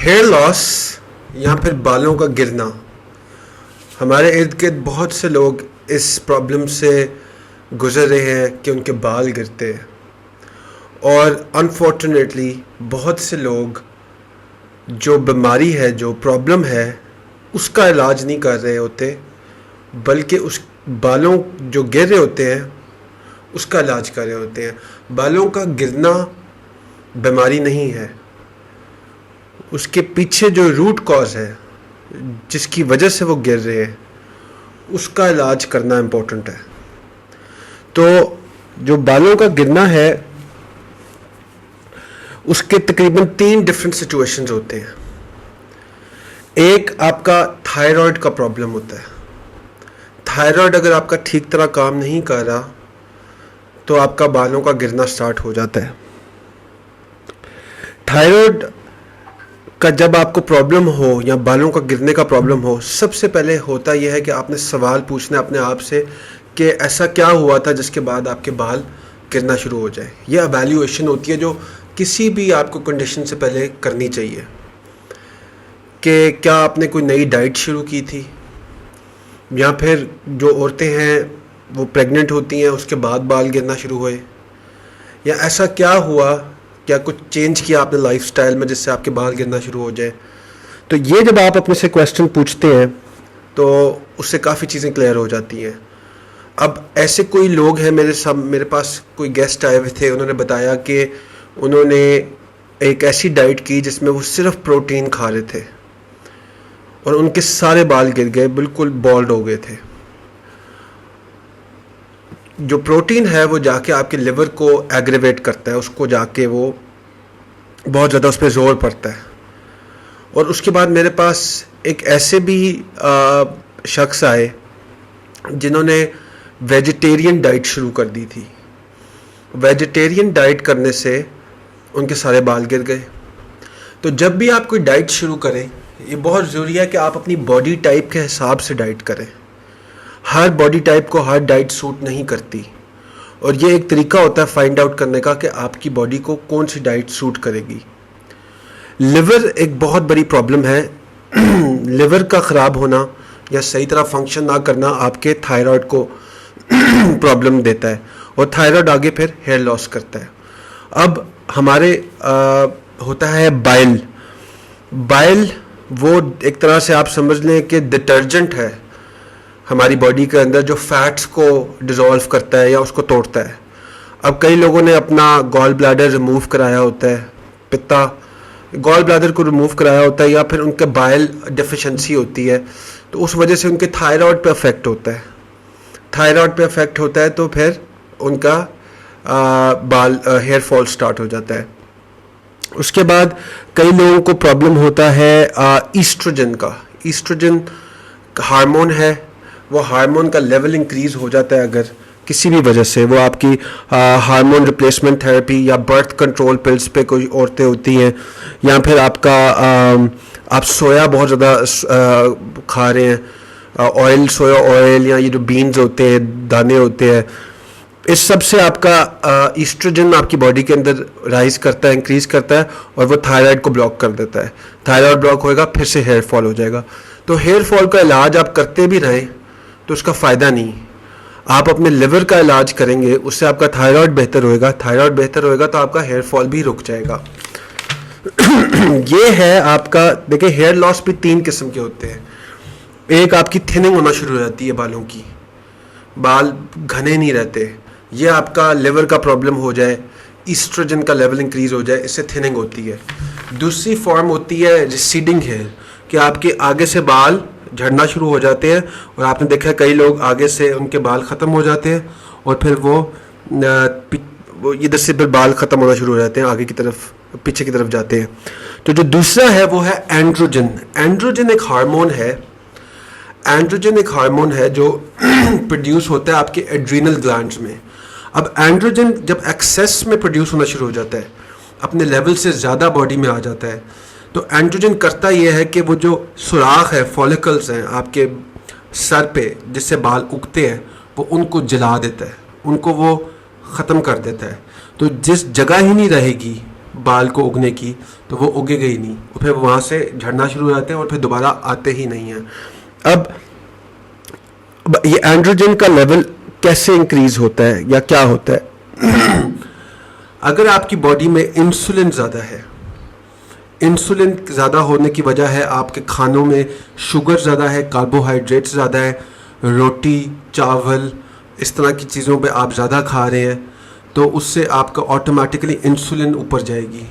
Hair loss या फिर बालों का गिरना, हमारे इर्द गिर्द बहुत से लोग इस प्रॉब्लम से गुजर रहे हैं कि उनके बाल गिरते हैं। और अनफॉर्चुनेटली बहुत से लोग जो बीमारी है, जो प्रॉब्लम है, उसका इलाज नहीं कर रहे होते, बल्कि उस बालों जो गिर रहे होते हैं उसका इलाज कर रहे होते हैं। बालों का गिरना बीमारी नहीं है, उसके पीछे जो रूट कॉज है जिसकी वजह से वो गिर रहे हैं उसका इलाज करना इम्पोर्टेंट है। तो जो बालों का गिरना है उसके तकरीबन 3 डिफरेंट सिचुएशंस होते हैं। एक आपका थायराइड का प्रॉब्लम होता है। थायराइड अगर आपका ठीक तरह काम नहीं कर रहा तो आपका बालों का गिरना स्टार्ट हो जाता है। थायराइड का जब आपको प्रॉब्लम हो या बालों का गिरने का प्रॉब्लम हो, सबसे पहले होता यह है कि आपने सवाल पूछना अपने आप से कि ऐसा क्या हुआ था जिसके बाद आपके बाल गिरना शुरू हो जाए। यह एवैल्यूएशन होती है जो किसी भी आपको कंडीशन से पहले करनी चाहिए कि क्या आपने कोई नई डाइट शुरू की थी, या फिर जो औरतें हैं वो प्रेग्नेंट होती हैं उसके बाद बाल गिरना शुरू हुए, या ऐसा क्या हुआ, क्या कुछ चेंज किया आपने लाइफस्टाइल में जिससे आपके बाल गिरना शुरू हो जाए। तो ये जब आप अपने से क्वेश्चन पूछते हैं तो उससे काफ़ी चीज़ें क्लियर हो जाती हैं। अब ऐसे कोई लोग हैं, मेरे पास कोई गेस्ट आए हुए थे, उन्होंने बताया कि उन्होंने एक ऐसी डाइट की जिसमें वो सिर्फ प्रोटीन खा रहे थे और उनके सारे बाल गिर गए, बिल्कुल बॉल्ड हो गए थे। जो प्रोटीन है वो जाके आपके लिवर को एग्रेवेट करता है, उसको जाके वो बहुत ज़्यादा उस पर ज़ोर पड़ता है। और उसके बाद मेरे पास एक ऐसे भी शख्स आए जिन्होंने वेजिटेरियन डाइट शुरू कर दी थी। वेजिटेरियन डाइट करने से उनके सारे बाल गिर गए। तो जब भी आप कोई डाइट शुरू करें, ये बहुत ज़रूरी है कि आप अपनी बॉडी टाइप के हिसाब से डाइट करें। हर बॉडी टाइप को हर डाइट सूट नहीं करती, और ये एक तरीका होता है फाइंड आउट करने का कि आपकी बॉडी को कौन सी डाइट सूट करेगी। लिवर एक बहुत बड़ी प्रॉब्लम है। लिवर का ख़राब होना या सही तरह फंक्शन ना करना आपके थायराइड को प्रॉब्लम देता है, और थायराइड आगे फिर हेयर लॉस करता है। अब हमारे होता है बाइल। बाइल वो एक तरह से आप समझ लें कि डिटर्जेंट है हमारी बॉडी के अंदर, जो फैट्स को डिज़ोल्व करता है या उसको तोड़ता है। अब कई लोगों ने अपना गॉल ब्लैडर रिमूव कराया होता है, पित्ता गॉल ब्लैडर को रिमूव कराया होता है, या फिर उनके बाइल डेफिशिएंसी होती है तो उस वजह से उनके थायराइड पे अफेक्ट होता है। थायराइड पे अफेक्ट होता है तो फिर उनका बाल हेयर फॉल स्टार्ट हो जाता है। उसके बाद कई लोगों को प्रॉब्लम होता है ईस्ट्रोजन का। ईस्ट्रोजन हार्मोन है, वो हार्मोन का लेवल इंक्रीज़ हो जाता है अगर किसी भी वजह से। वो आपकी हार्मोन रिप्लेसमेंट थेरेपी या बर्थ कंट्रोल पिल्स पे कोई औरतें होती हैं, या फिर आपका आप सोया बहुत ज़्यादा खा रहे हैं, ऑयल, सोया ऑयल, या ये जो बीन्स होते हैं, दाने होते हैं, इस सब से आपका ईस्ट्रोजन आपकी बॉडी के अंदर राइज करता है, इंक्रीज़ करता है, और वो थायराइड को ब्लॉक कर देता है। थायराइड ब्लॉक होएगा, फिर से हेयर फॉल हो जाएगा। तो हेयर फॉल का इलाज आप करते भी रहें तो उसका फ़ायदा नहीं। आप अपने लिवर का इलाज करेंगे, उससे आपका थायराइड बेहतर होएगा। थायराइड बेहतर होएगा तो आपका हेयर फॉल भी रुक जाएगा। ये है आपका। देखिए, हेयर लॉस भी 3 किस्म के होते हैं। एक आपकी थिनिंग होना शुरू हो जाती है बालों की, बाल घने नहीं रहते। ये आपका लिवर का प्रॉब्लम हो जाए, ईस्ट्रोजन का लेवल इंक्रीज हो जाए, इससे थिनिंग होती है। दूसरी फॉर्म होती है रिसीडिंग हेयर, कि आपके आगे से बाल झड़ना शुरू हो जाते हैं, और आपने देखा है कई लोग आगे से उनके बाल ख़त्म हो जाते हैं और फिर वो इधर से फिर बाल ख़त्म होना शुरू हो जाते हैं, आगे की तरफ, पीछे की तरफ जाते हैं। तो जो दूसरा है वो है एंड्रोजन। एंड्रोजन एक हार्मोन है। एंड्रोजन एक हार्मोन है जो प्रोड्यूस होता है आपके एड्रीनल ग्लैंड्स में। अब एंड्रोजन जब एक्सेस में प्रोड्यूस होना शुरू हो जाता है, अपने लेवल से ज़्यादा बॉडी में आ जाता है, तो एंड्रोजन करता यह है कि वो जो सुराख है, फॉलिकल्स हैं आपके सर पे जिससे बाल उगते हैं, वो उनको जला देता है, उनको वो ख़त्म कर देता है। तो जिस जगह ही नहीं रहेगी बाल को उगने की, तो वो उगेगा ही नहीं, और फिर वहाँ से झड़ना शुरू हो जाते हैं और फिर दोबारा आते ही नहीं हैं। अब ये एंड्रोजन का लेवल कैसे इंक्रीज होता है या क्या होता है? अगर आपकी बॉडी में इंसुलिन ज़्यादा है, इंसुलिन ज़्यादा होने की वजह है आपके खानों में शुगर ज़्यादा है, कार्बोहाइड्रेट्स ज़्यादा है, रोटी चावल इस तरह की चीज़ों पे आप ज़्यादा खा रहे हैं, तो उससे आपका ऑटोमेटिकली इंसुलिन ऊपर जाएगी।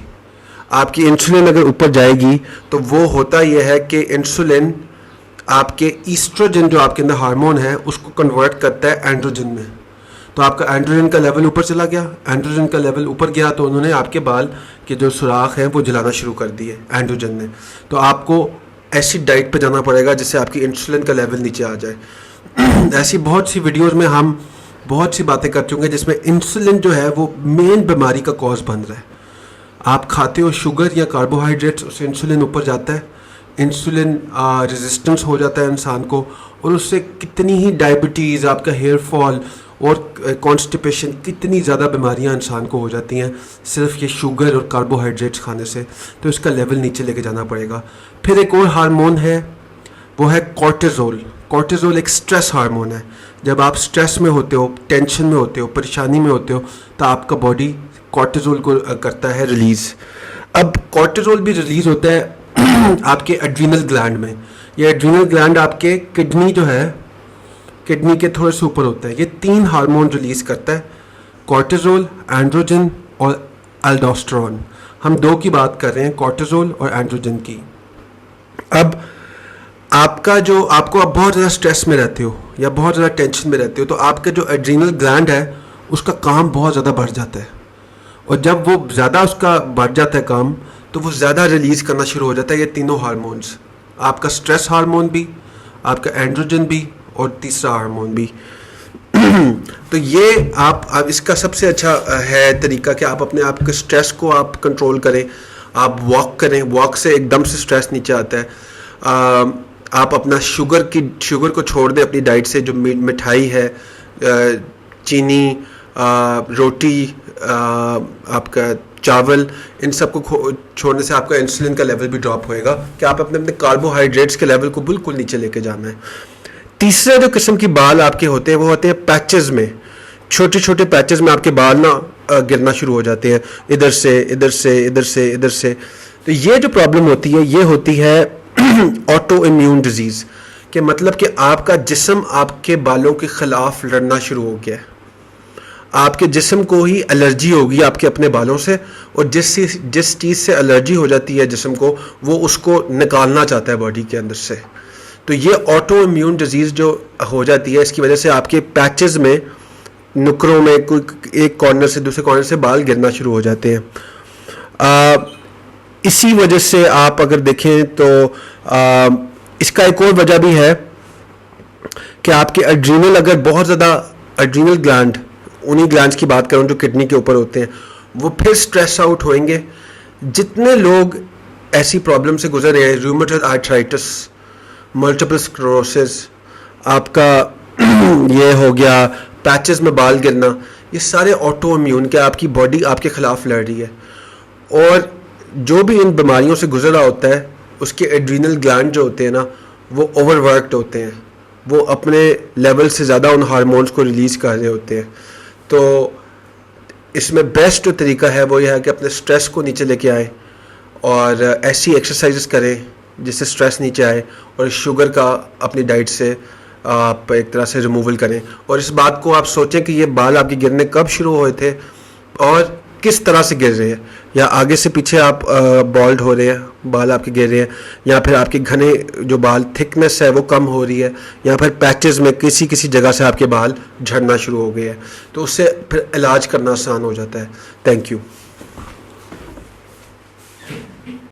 आपकी इंसुलिन अगर ऊपर जाएगी तो वो होता यह है कि इंसुलिन आपके ईस्ट्रोजन जो आपके अंदर हार्मोन है उसको कन्वर्ट करता है एंड्रोजन में। तो आपका एंड्रोजन का लेवल ऊपर चला गया, एंड्रोजन का लेवल ऊपर गया तो उन्होंने आपके बाल के जो सुराख हैं वो जलाना शुरू कर दिए एंड्रोजन ने। तो आपको ऐसी डाइट पे जाना पड़ेगा जिससे आपकी इंसुलिन का लेवल नीचे आ जाए। ऐसी बहुत सी वीडियोस में हम बहुत सी बातें कर चुके हैं जिसमें इंसुलिन जो है वो मेन बीमारी का कॉज बन रहा है। आप खाते हो शुगर या कार्बोहाइड्रेट्स, उससे इंसुलिन ऊपर जाता है, इंसुलिन रेजिस्टेंस हो जाता है इंसान को, और उससे कितनी ही डायबिटीज़, आपका हेयर फॉल और कॉन्स्टिपेशन, कितनी ज़्यादा बीमारियां इंसान को हो जाती हैं सिर्फ ये शुगर और कार्बोहाइड्रेट्स खाने से। तो इसका लेवल नीचे लेके जाना पड़ेगा। फिर एक और हार्मोन है, वो है कॉर्टिजोल। कॉर्टिजोल एक स्ट्रेस हार्मोन है। जब आप स्ट्रेस में होते हो, टेंशन में होते हो, परेशानी में होते हो, तो आपका बॉडी कॉर्टिजोल को करता है रिलीज़। अब कॉर्टिजोल भी रिलीज़ होता है आपके एड्रीनल ग्लैंड में। ये एड्रीनल ग्लैंड आपके किडनी जो है, किडनी के थोड़े से ऊपर होता है। ये 3 हार्मोन रिलीज़ करता है, कॉर्टिजोल, एंड्रोजन और एल्डोस्टेरोन। हम 2 की बात कर रहे हैं, कॉर्टिजोल और एंड्रोजन की। अब आपको आप बहुत ज़्यादा स्ट्रेस में रहते हो या बहुत ज़्यादा टेंशन में रहते हो, तो आपका जो एड्रीनल ग्लैंड है उसका काम बहुत ज़्यादा बढ़ जाता है, और जब वो ज़्यादा उसका बढ़ जाता है काम, तो वो ज़्यादा रिलीज़ करना शुरू हो जाता है ये तीनों हार्मोन्स, आपका स्ट्रेस हार्मोन भी, आपका एंड्रोजन भी, और तीसरा हार्मोन भी। तो ये आप इसका सबसे अच्छा है तरीका कि आप अपने आप के स्ट्रेस को आप कंट्रोल करें। आप वॉक करें, वॉक से एकदम से स्ट्रेस नीचे आता है। आप अपना शुगर को छोड़ दें अपनी डाइट से। जो मिठाई है, चीनी, रोटी, आपका चावल, इन सब को छोड़ने से आपका इंसुलिन का लेवल भी ड्रॉप होएगा कि आप अपने कार्बोहाइड्रेट्स के लेवल को बिल्कुल नीचे लेके जाना है। तीसरे जो किस्म की बाल आपके होते हैं वो होते हैं पैचेस में। छोटे छोटे पैचेस में आपके बाल ना गिरना शुरू हो जाते हैं, इधर से इधर से इधर से इधर से। तो ये जो प्रॉब्लम होती है ये होती है ऑटो इम्यून डिजीज़ के, मतलब कि आपका जिस्म आपके बालों के ख़िलाफ़ लड़ना शुरू हो गया है। आपके जिस्म को ही एलर्जी होगी आपके अपने बालों से, और जिस चीज़ से एलर्जी हो जाती है जिस्म को, वो उसको निकालना चाहता है बॉडी के अंदर से। तो ये ऑटो इम्यून डिजीज़ जो हो जाती है, इसकी वजह से आपके पैचेस में, नुकरों में, कोई एक कॉर्नर से दूसरे कॉर्नर से बाल गिरना शुरू हो जाते हैं। इसी वजह से आप अगर देखें तो इसका एक और वजह भी है कि आपके एड्रीनल, अगर बहुत ज़्यादा एड्रीनल ग्लैंड, उन्हीं ग्लैंड्स की बात करूँ जो किडनी के ऊपर होते हैं, वो फिर स्ट्रेस आउट होंगे। जितने लोग ऐसी प्रॉब्लम से गुजर रहे हैं, रूमेटॉइड आर्थराइटिस, मल्टीपल स्क्लेरोसिस, आपका ये हो गया पैचेस में बाल गिरना, ये सारे ऑटो इम्यून के, आपकी बॉडी आपके ख़िलाफ़ लड़ रही है। और जो भी इन बीमारियों से गुजर रहा होता है, उसके एड्रीनल ग्लैंड जो होते हैं ना, वो ओवरवर्कड होते हैं, वो अपने लेवल से ज़्यादा उन हार्मोन्स को रिलीज़ कर रहे होते हैं। तो इसमें बेस्ट जो तरीका है वो यह है कि अपने स्ट्रेस को नीचे लेके आए और ऐसी एक्सरसाइजेस करें जिससे स्ट्रेस नीचे आए, और शुगर का अपनी डाइट से आप एक तरह से रिमूवल करें। और इस बात को आप सोचें कि ये बाल आपके गिरने कब शुरू हुए थे और किस तरह से गिर रहे हैं, या आगे से पीछे आप बॉल्ड हो रहे हैं, बाल आपके गिर रहे हैं, या फिर आपके घने जो बाल थिकनेस है वो कम हो रही है, या फिर पैचेस में किसी किसी जगह से आपके बाल झड़ना शुरू हो गए हैं। तो उससे फिर इलाज करना आसान हो जाता है। Thank you.